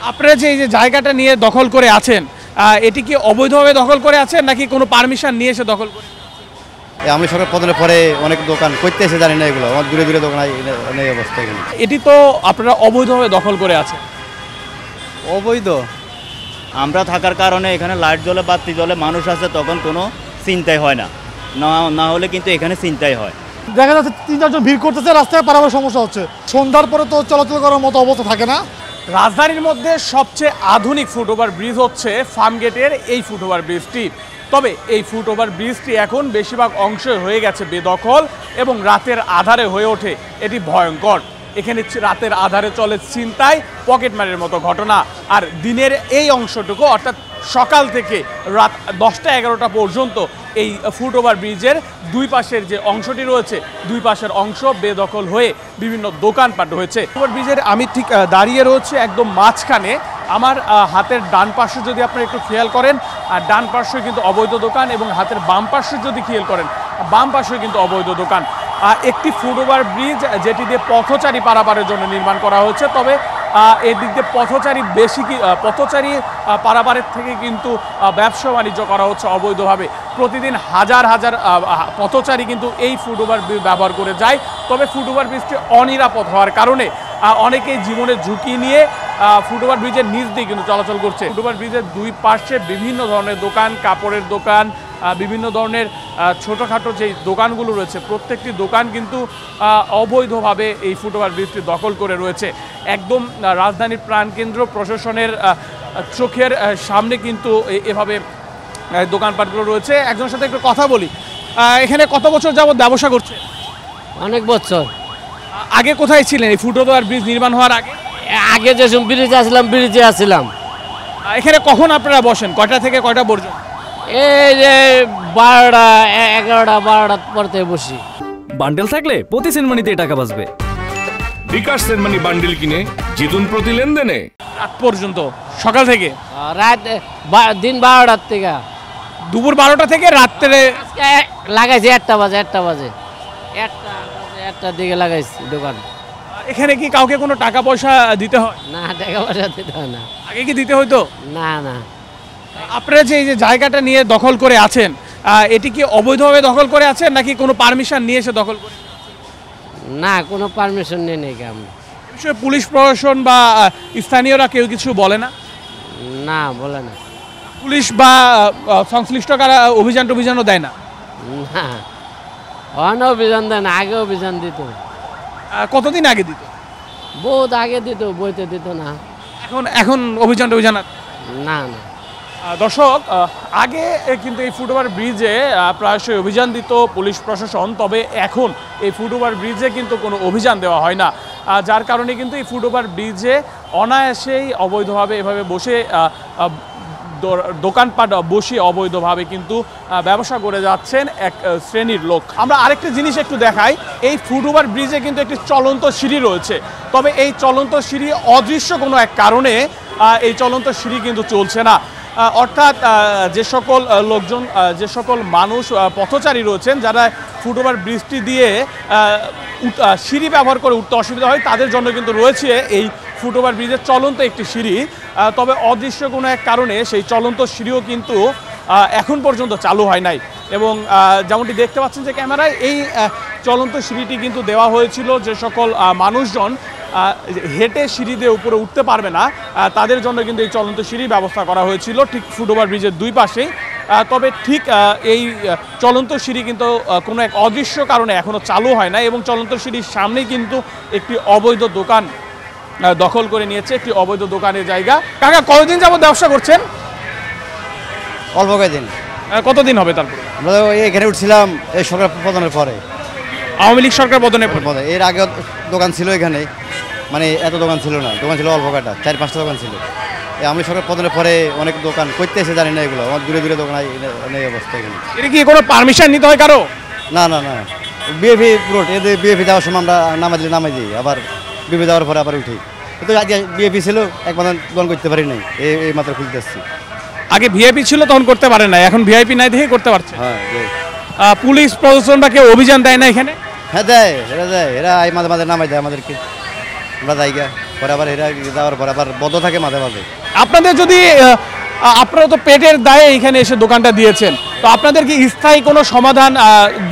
আপনারা যে এই যে জায়গাটা নিয়ে দখল করে আছেন, এটি কি অবৈধভাবে দখল করে আছেন নাকি কোনো পারমিশন নিয়ে এসে দখল করে? আমি সরকার পতনের পরে অনেক দোকান করতে এসে জানি না, এগুলো আমার দূরে দূরে দোকান নেই অবস্থা এখানে। এটি তো আপনারা অবৈধভাবে দখল করে আছেন। অবৈধ আমরা থাকার কারণে এখানে লাইট জ্বলে বাতি জ্বলে মানুষ আছে, তখন কোনো চিন্তাই হয় না, না হলে কিন্তু এখানে চিন্তাই হয়। দেখা যাচ্ছে 3-4 জন ভিড় করতেছে, রাস্তায় পারাবার সমস্যা হচ্ছে। সন্ধ্যার পরে তো চলাচল করার মতো অবস্থা থাকে না। রাজধানীর মধ্যে সবচেয়ে আধুনিক ফুটওভার ব্রিজ হচ্ছে ফার্মগেটের এই ফুটওভার ব্রিজটি। তবে এই ফুটওভার ব্রিজটি এখন বেশিরভাগ অংশে হয়ে গেছে বেদখল এবং রাতের আধারে হয়ে ওঠে এটি ভয়ঙ্কর। এখানে রাতের আধারে চলে ছিনতাই, পকেটমারের মতো ঘটনা। আর দিনের এই অংশটুকু অর্থাৎ সকাল থেকে রাত 10টা-11টা পর্যন্ত এই ফুটওভার ব্রিজের দুই পাশের যে অংশটি রয়েছে, দুই পাশের অংশ বেদখল হয়ে বিভিন্ন দোকানপাট হয়েছে। ফুটওভার ব্রিজের আমি ঠিক দাঁড়িয়ে রয়েছে একদম মাঝখানে। আমার হাতের ডান পাশে যদি আপনারা একটু খেয়াল করেন, আর ডান পাশে কিন্তু অবৈধ দোকান, এবং হাতের বাম পাশে যদি খেয়াল করেন, বাম পাশে কিন্তু অবৈধ দোকান। একটি ফুটওভার ব্রিজ যেটি দিয়ে পথচারী পারাপারের জন্য নির্মাণ করা হয়েছে। তবে এদিক দিয়ে পথচারী পারাপারের থেকে কিন্তু ব্যবসা বাণিজ্য করা হচ্ছে অবৈধভাবে। প্রতিদিন হাজার হাজার পথচারী কিন্তু এই ফুটওভার ব্রিজ ব্যবহার করে যায়। তবে ফুটওভার ব্রিজটি অনিরাপদ হওয়ার কারণে অনেকেই জীবনের ঝুঁকি নিয়ে ফুটওভার ব্রিজের নিচ দিয়ে কিন্তু চলাচল করছে। ফুটওভার ব্রিজের দুই পাশে বিভিন্ন ধরনের দোকান, কাপড়ের দোকান, বিভিন্ন ধরনের ছোটোখাটো যেই দোকানগুলো রয়েছে, প্রত্যেকটি দোকান কিন্তু অবৈধভাবে এই ফুটওভার ব্রিজটি দখল করে রয়েছে। একদম রাজধানীর প্রাণকেন্দ্র প্রশাসনের চোখের সামনে কিন্তু এভাবে দোকানপাটগুলো রয়েছে। একজনের সাথে একটু কথা বলি। এখানে কত বছর যাবত ব্যবসা করছে? অনেক বছর। আগে কোথায় ছিলেন এই ফুটওভার ব্রিজ নির্মাণ হওয়ার আগে? আগে যে ব্রিজে আসলাম, ব্রিজে আসলাম। এখানে কখন আপনারা বসেন, কয়টা থেকে কয়টা পর্যন্ত? এই যে 12টা 11টা 12টার পর থেকে বসি। বান্ডেল থাকলে প্রতি সেনমানিতে টাকা বাঁচবে। বিকাশ সেনমানি বান্ডেল কিনে জিতুন প্রতি লেনদেনে। রাত পর্যন্ত, সকাল থেকে? রাত দিন 12টার থেকে। দুপুর 12টা থেকে রাত্রে লাগাইছি 1টা বাজে 1টার দিকে লাগাইছি দোকান। এখানে কি কাউকে কোনো টাকা পয়সা দিতে হয়? না, টাকা পয়সা দিতে হয় না। আগে কি দিতে হইতো? না না। আপনারা যে এই যে জায়গাটা নিয়ে দখল করে আছেন, এটি কি অবৈধভাবে দখল করে আছেন নাকি কোনো পারমিশন নিয়ে এসে দখল করে? না, কোনো পারমিশন নেই নাকি আমরা। এ বিষয়ে পুলিশ প্রশাসন বা স্থানীয়রা কেউ কিছু বলে না? না, বলে না। পুলিশ বা সংশ্লিষ্ট কারা অভিযানও দেয় না? না, অভিযান দেয় না। আগে অভিযান দিত। কতদিন আগে দিত? বহুত আগে দিত, বইতে দিত না। এখন অভিযান না না। দর্শক, আগে কিন্তু এই ফুটওভার ব্রিজে প্রায়শই অভিযান দিত পুলিশ প্রশাসন। তবে এখন এই ফুটওভার ব্রিজে কিন্তু কোনো অভিযান দেওয়া হয় না, যার কারণে কিন্তু এই ফুটওভার ব্রিজে অনায়াসেই অবৈধভাবে এভাবে বসে দোকানপাট বসিয়ে অবৈধভাবে কিন্তু ব্যবসা করে যাচ্ছেন এক শ্রেণীর লোক। আমরা আরেকটা জিনিস একটু দেখাই। এই ফুটওভার ব্রিজে কিন্তু একটি চলন্ত সিঁড়ি রয়েছে। তবে এই চলন্ত সিঁড়ি অদৃশ্য কোনো এক কারণে এই চলন্ত সিঁড়ি কিন্তু চলছে না। অর্থাৎ যে সকল মানুষ পথচারী রয়েছেন, যারা ফুটওভার ব্রিজটি দিয়ে সিঁড়ি ব্যবহার করে উঠতে অসুবিধা হয়, তাদের জন্য কিন্তু রয়েছে এই ফুটওভার ব্রিজের চলন্ত একটি সিঁড়ি। তবে অদৃশ্য কোনো এক কারণে সেই চলন্ত সিঁড়িও কিন্তু এখন পর্যন্ত চালু হয় নাই। এবং যেমনটি দেখতে পাচ্ছেন যে ক্যামেরায়, এই চলন্ত সিঁড়িটি কিন্তু দেওয়া হয়েছিল যে সকল মানুষজন হেঁটে সিঁড়ি দিয়ে উপরে উঠতে পারবে না, তাদের জন্য কিন্তু এই চলন্ত সিঁড়ির ব্যবস্থা করা হয়েছিল ঠিক ফুটওভার ব্রিজের দুই পাশেই। তবে ঠিক এই চলন্ত সিঁড়ি কিন্তু কোনো এক অদৃশ্য কারণে এখনও চালু হয় না, এবং চলন্ত সিঁড়ির সামনেই কিন্তু একটি অবৈধ দোকান দখল করে নিয়েছে, একটি অবৈধ দোকানের জায়গা। কাকা, কতদিন যাবত ব্যবসা করছেন? অল্প কয়েকদিন। কতদিন হবে? তারপরে আমরা এখানে উঠছিলাম এই সরকার পতনের পরে, আওয়ামী লীগ সরকার পতনের পরে। এর আগে দোকান ছিল এখানে, মানে এত দোকান ছিল না, দোকান ছিল অল্প কয়টা, 4-5টা দোকান ছিল। আমি সরকার পতনের পরে অনেক দোকান করতে এসে জানি না, এগুলো আমার দূরে দূরে দোকান নেই অবস্থা এখানে। এটা কি কোনো পারমিশন নিতে হয় কারো? না না না, বিএপি রোড, এদের বিএপি যাওয়ার সময় আমরা নামাই দিই, আবার বিএপি যাওয়ার পরে আবার উঠি। কিন্তু আজকে বিএপি ছিল, একবার দোকান করতে পারি নাই, এই মাত্র খুলতে আসছি। আগে ভিআইপি ছিল তখন করতে পারেন না, এখন ভিআইপি নাই দেখে করতে পারছে। হ্যাঁ, পুলিশ প্রশাসন বা কেউ অভিযান দেয় না এখানে? হ্যাঁ দেয়, এরা এই মাঝে মাঝে নামাই দেয় আমাদেরকে, আমরা জায়গা। পরে আবার এরা যাওয়ার পর আবার বন্ধ থাকে মাঝে মাঝে। আপনাদের যদি আপনারা তো পেটের দায়ে এখানে এসে দোকানটা দিয়েছেন, তো আপনাদের কি স্থায়ী কোনো সমাধান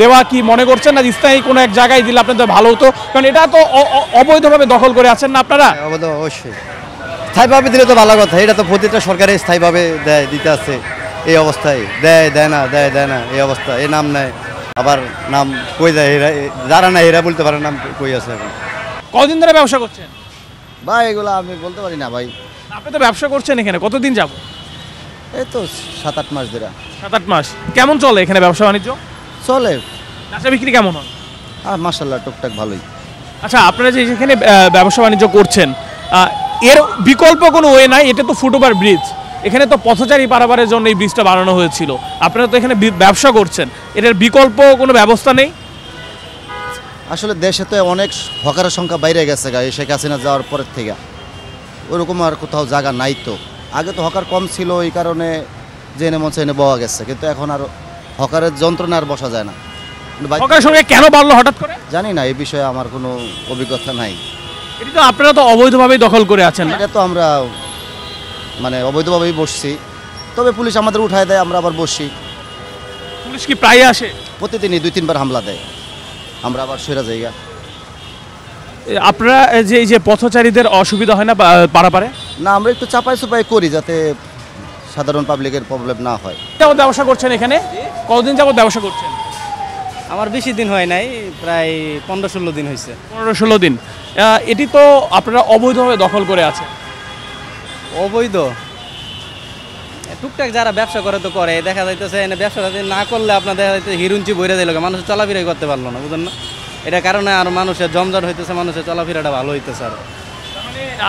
দেওয়া কি মনে করছেন না? স্থায়ী কোনো এক জায়গায় দিলে আপনাদের ভালো হতো, কারণ এটা তো অবৈধভাবে দখল করে আছেন না আপনারা। অবশ্যই স্থায়ীভাবে দিলে তো ভালো কথা। এটা তো প্রতিটা সরকারে স্থায়ীভাবে দেয়, দিতে আছে। এই অবস্থায় দেয় না এই অবস্থা। এই নাম নেয়, আবার নাম কই যায়, এরা যারা না এরা বলতে পারে নাম কই আছে। এখন কদিন ধরে ব্যবসা করছেন ভাই এগুলো আমি বলতে পারি না ভাই। আপনি তো ব্যবসা করছেন এখানে কতদিন যাব? এই তো 7-8 মাস ধরে। 7-8 মাস। কেমন চলে এখানে ব্যবসা বাণিজ্য? চলে, ব্যবসা বিক্রি কেমন হয়? আর মাশাআল্লাহ টুকটাক ভালোই। আচ্ছা, আপনারা যে এখানে ব্যবসা বাণিজ্য করছেন, এর বিকল্প কোনো ওয়ে নাই? এটা তো ফুটওভার ব্রিজ, এখানে তো পথচারী পারাপারের জন্য এই ব্রিজটা বানানো হয়েছিল। আপনারা তো এখানে ব্যবসা করছেন, এটার বিকল্প কোনো ব্যবস্থা নেই? আসলে দেশে তো অনেক হকারের সংখ্যা বাইরে গেছে গা, শেখ হাসিনা যাওয়ার পরের থেকে ওরকম আর কোথাও জায়গা নাই। তো আগে তো হকার কম ছিল, এই কারণে জেনে মন চাইনে বওয়া গেছে, কিন্তু এখন আর হকারের যন্ত্রণা আর বসা যায় না। হকারের সঙ্গে কেন বাড়লো হঠাৎ করে জানি না, এই বিষয়ে আমার কোনো অভিজ্ঞতা নাই। এটা তো আপনারা তো অবৈধভাবেই দখল করে আছেন না? এটা তো আমরা মানে অবৈধভাবেই বসছি, তবে পুলিশ আমাদের উঠায় দেয়, আমরা আবার বসি। পুলিশ কি প্রায় আসে? প্রতিদিনই 2-3 বার হামলা দেয়, আমরা আবার সরে জায়গা। আপনারা যে এই যে পথচারীদের অসুবিধা হয় না পারাপারে? না, আমরা একটু চাপাই চুপাই করি যাতে সাধারণ পাবলিকের প্রবলেম না হয়। যাবত ব্যবসা করছেন এখানে? কতদিন যাবত ব্যবসা করছেন? আমার বেশি দিন হয় নাই, প্রায় 15-16 দিন হয়েছে। 15-16 দিন। এটি তো আপনারা অবৈধভাবে দখল করে আছেন। অবৈধ টুকটাক যারা ব্যবসা করে তো করে, দেখা যাইতেছে এনে ব্যবসাটা না করলে আপনার দেখা যাইতেছে হিরুঞ্চি বইরে দিল, মানুষ চলাফেরাই করতে পারলো না, বুঝলেন না? এটার কারণে আর মানুষের জমজট হইতেছে, মানুষের চলাফেরাটা ভালো হইতেছে। আর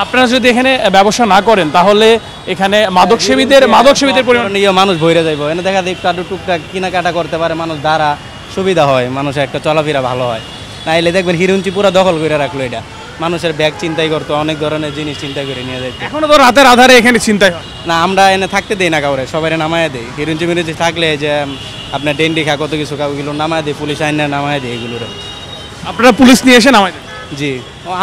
আপনারা যদি এখানে ব্যবসা না করেন তাহলে এখানে মাদক সেবীদের পরিমাণ মানুষ বইরে যাইব। এনে দেখা যায় একটু টুকটাক কেনাকাটা করতে পারে মানুষ, দ্বারা সুবিধা হয়, মানুষের একটা চলাফেরা ভালো হয়। নাইলে দেখবেন হিরুঞ্চি পুরো দখল করে রাখলো, এটা মানুষের ব্যাগ চিন্তাই করতো, অনেক ধরনের জিনিস চিন্তা করে নিয়ে যেত। এখনো তো রাতের আধারে এখানে চিন্তাই হয় না, আমরা এনে থাকতে দেই না কাউরে, সবাই নামায় দেয়। হিরুঞ্চি মিরুঞ্চি থাকলে যে আপনার ডেন্ডি খা কত কিছু ওগুলো নামায় দেয়, পুলিশ আইনে নামায় দেয় এগুলো। আপনারা পুলিশ নিয়ে এসে নামাই দেন? জি,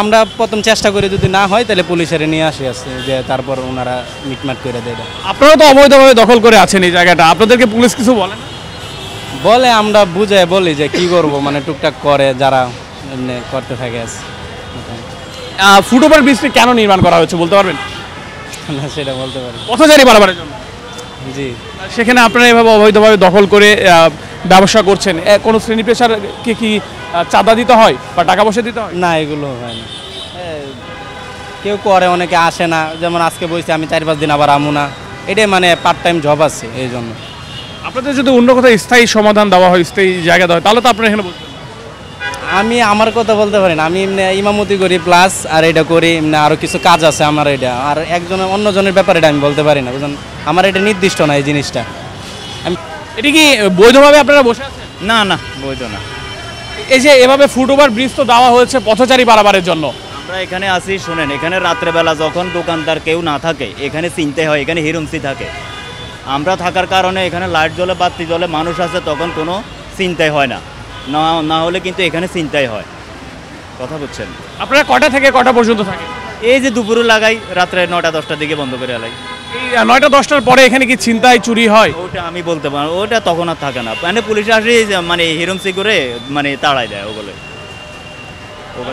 আমরা প্রথম চেষ্টা করি, যদি না হয় তাহলে পুলিশের নিয়ে আসে যে তারপর ওনারা মিটমাট করে দেয়। আপনারা তো অবৈধভাবে দখল করে আছেন এই জায়গাটা, আপনাদেরকে পুলিশ কিছু বলে না? বলে, আমরা বুঝে বলি যে কি করব, মানে টুকটাক করে যারা এমনি করতে থাকে। ফুটওভার ব্রিজটি কেন নির্মাণ করা হয়েছে বলতে পারবেন? না, সেটা বলতে পারি। পথচারী পারাপারের জন্য। জি, সেখানে আপনারা এভাবে অবৈধভাবে দখল করে ব্যবসা করছেন, কোনো শ্রেণী পেশারকে কি চাঁদা দিতে হয় বা টাকা পয়সা দিতে হয়? না, এগুলো হয় না। কেউ করে, অনেকে আসে না, যেমন আজকে বলছি আমি 4-5 দিন আবার আমু না, এটাই মানে পার্ট টাইম জব আছে এই জন্য। আপনাদের যদি অন্য কোথাও স্থায়ী সমাধান দেওয়া হয়, স্থায়ী জায়গা দেওয়া হয়, তাহলে তো আপনারা এখানে বলছেন। আমি আমার কথা বলতে পারি না, আমি এমনি ইমামতি করি প্লাস আর এটা করি, এমনি আরও কিছু কাজ আছে আমার। এটা আর একজনের অন্যজনের ব্যাপারে এটা আমি বলতে পারি না, বুঝলেন? আমার এটা নির্দিষ্ট না এই জিনিসটা। এটি কি বৈধভাবে আপনারা বসে আছেন? না না, বৈধ না। এই যে এভাবে ফুটওভার ব্রিজ তো দেওয়া হয়েছে পথচারী পারাপারের জন্য। আমরা এখানে আসি, শুনেন, এখানে রাত্রেবেলা যখন দোকানদার কেউ না থাকে, এখানে চিনতে হয়, এখানে হিরুঞ্চি থাকে। আমরা থাকার কারণে এখানে লাইট জ্বলে, বাতি জ্বলে, মানুষ আছে, তখন কোনো চিন্তাই হয় না। না হলে কিন্তু এখানে চিন্তাই হয়। কথা বুঝছেন? আপনারা কটা থেকে কটা পর্যন্ত থাকে? এই যে দুপুরে লাগাই, রাত্রে 9টা-10টার দিকে বন্ধ করে এলাই। এই 9টা-10টার পরে এখানে কি ছিনতাই চুরি হয়? ওটা আমি বলতে পারবো, ওটা তখন আর থাকে না, মানে পুলিশ আসে মানে হিরুঞ্চি করে মানে তাড়াই দেয় ওগুলো।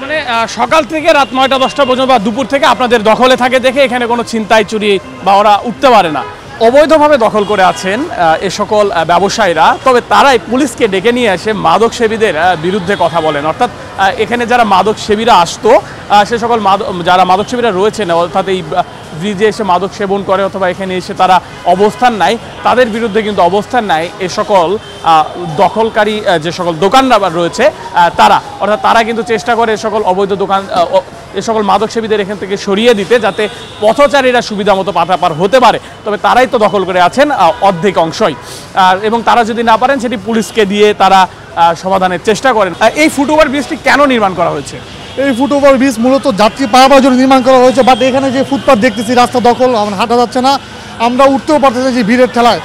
মানে সকাল থেকে রাত 9টা-10টা পর্যন্ত বা দুপুর থেকে আপনাদের দখলে থাকে দেখে এখানে কোনো ছিনতাই চুরি বা ওরা উঠতে পারে না। অবৈধভাবে দখল করে আছেন এ সকল ব্যবসায়ীরা, তবে তারাই পুলিশকে ডেকে নিয়ে এসে মাদক সেবীদের বিরুদ্ধে কথা বলেন। অর্থাৎ এখানে যারা মাদক সেবীরা আসতো, সে সকল যারা মাদক সেবীরা রয়েছেন, অর্থাৎ এই ব্রিজে এসে মাদক সেবন করে অথবা এখানে এসে তারা অবস্থান নেয়, তাদের বিরুদ্ধে কিন্তু অবস্থান নেয় এ সকল দখলকারী যে সকল দোকানদার রয়েছে তারা। অর্থাৎ তারা কিন্তু চেষ্টা করে এ সকল অবৈধ দোকান, এ সকল মাদক সেবীদের এখান থেকে সরিয়ে দিতে, যাতে পথচারীরা সুবিধা মতো পারাপার হতে পারে। তবে তারাই তো দখল করে আছেন অর্ধেক অংশই, এবং তারা যদি না পারেন সেটি পুলিশকে দিয়ে তারা সমাধানের চেষ্টা করেন। এই ফুটওভার ব্রিজটি কেন নির্মাণ করা হয়েছে? এই ফুটওভার ব্রিজ মূলত যাত্রী পারাপারের জন্য নির্মাণ করা হয়েছে, বাট এখানে যে ফুটপাথ দেখতেছি রাস্তা দখল, আমরা হাঁটা যাচ্ছে না, আমরা উঠতেও পারতেছি যে ভিড়ের ঠেলায়।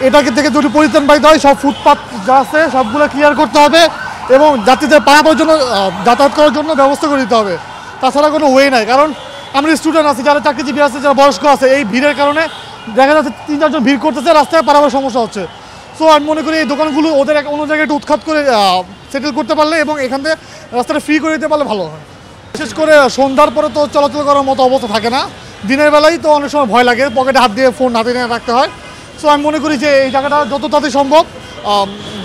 এটাকে থেকে যদি পরিত্রাণ পাইতে হয়, সব ফুটপাথ যা আছে সবগুলো ক্লিয়ার করতে হবে এবং যাত্রীদের পারাপারের জন্য, যাতায়াত করার জন্য ব্যবস্থা করে দিতে হবে। তাছাড়া কোনো ওয়ে নাই, কারণ আমরা স্টুডেন্ট আছি, যারা চাকরিজীবী আছে, যারা বয়স্ক আছে, এই ভিড়ের কারণে দেখা যাচ্ছে 3-4 জন ভিড় করতেছে, রাস্তায় পারাবার সমস্যা হচ্ছে। সো আমি মনে করি এই দোকানগুলো ওদের অন্য জায়গায় একটু উৎখাত করে সেটেল করতে পারলে এবং এখান থেকে রাস্তাটা ফ্রি করে দিতে পারলে ভালো হয়। বিশেষ করে সন্ধ্যার পরে তো চলাচল করার মতো অবস্থা থাকে না, দিনের বেলায় তো অনেক সময় ভয় লাগে, পকেটে হাত দিয়ে ফোন হাতে নিয়ে রাখতে হয়। সো আমি মনে করি যে এই জায়গাটা যত তাড়াতাড়ি সম্ভব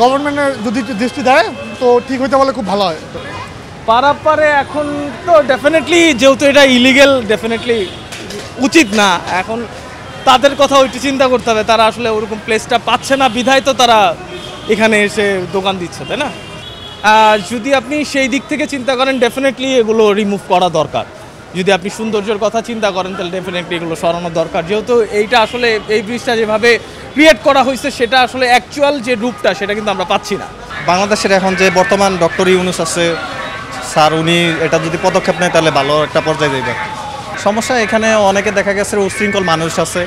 গভর্নমেন্টের যদি দৃষ্টি দেয় তো ঠিক হইতে পারলে খুব ভালো হয়। পারাপারে এখন তো ডেফিনেটলি যেহেতু এটা ইলিগেল, ডেফিনেটলি উচিত না। এখন তাদের কথা ওইটি চিন্তা করতে হবে, তারা আসলে ওরকম প্লেসটা পাচ্ছে না বিধায় তো তারা এখানে এসে দোকান দিচ্ছে, তাই না? যদি আপনি সেই দিক থেকে চিন্তা করেন ডেফিনেটলি এগুলো রিমুভ করা দরকার। যদি আপনি সৌন্দর্যের কথা চিন্তা করেন তাহলে ডেফিনেটলি এগুলো সরানো দরকার, যেহেতু এইটা আসলে এই ব্রিজটা যেভাবে ক্রিয়েট করা হয়েছে সেটা আসলে অ্যাকচুয়াল যে রূপটা সেটা কিন্তু আমরা পাচ্ছি না। বাংলাদেশের এখন যে বর্তমান ডক্টর ইউনূস আছে স্যার, উনি এটা যদি পদক্ষেপ নেয় তাহলে ভালো একটা পর্যায়ে যাবে। সমস্যা এখানে অনেকে দেখা গেছে উশৃঙ্খল মানুষ আছে,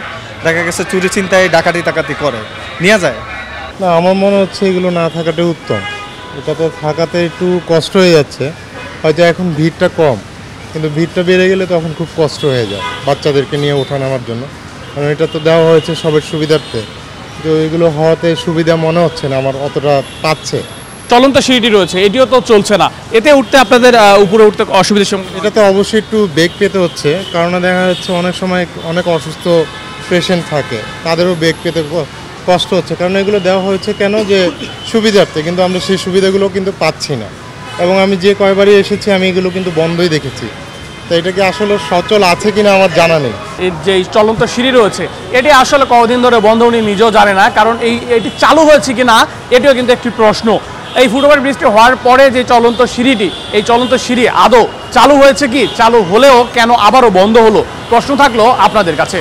দেখা গেছে চুরি ছিনতাই ডাকাতি টাকাতি করে নিয়ে যায়। না, আমার মনে হচ্ছে এগুলো না থাকাটাই উত্তম। এটা তো থাকাতে একটু কষ্ট হয়ে যাচ্ছে, হয়তো এখন ভিড়টা কম, কিন্তু ভিড়টা বেড়ে গেলে তখন খুব কষ্ট হয়ে যায় বাচ্চাদেরকে নিয়ে ওঠা নামার জন্য। কারণ এটা তো দেওয়া হয়েছে সবের সুবিধার্থে, তো এগুলো হওয়াতে সুবিধা মনে হচ্ছে না আমার অতটা পাচ্ছে। চলন্ত সিঁড়িটি রয়েছে, এটিও তো চলছে না, এতে উঠতে আপনাদের উপরে উঠতে অসুবিধার সঙ্গে এটাতে অবশ্যই একটু বেগ পেতে হচ্ছে, কারণ দেখা যাচ্ছে অনেক সময় অনেক অসুস্থ পেশেন্ট থাকে, তাদেরও বেগ পেতে কষ্ট হচ্ছে। কারণ এগুলো দেওয়া হয়েছে কেন, যে সুবিধার্থে, কিন্তু আমরা সেই সুবিধাগুলো কিন্তু পাচ্ছি না। এবং আমি যে কয়বারই এসেছি আমি এগুলো কিন্তু বন্ধই দেখেছি, তো এটা কি আসলে সচল আছে কিনা আমার জানা নেই। এই যে চলন্ত সিঁড়ি রয়েছে এটি আসলে কতদিন ধরে বন্ধ উনি নিজেও জানে না, কারণ এটি চালু হয়েছে কিনা এটিও কিন্তু একটি প্রশ্ন। এই ফুটওভার ব্রিজটি হওয়ার পরে যে চলন্ত সিঁড়িটি, এই চলন্ত সিঁড়ি আদৌ চালু হয়েছে কি, চালু হলেও কেন আবারও বন্ধ হলো, প্রশ্ন থাকলো আপনাদের কাছে।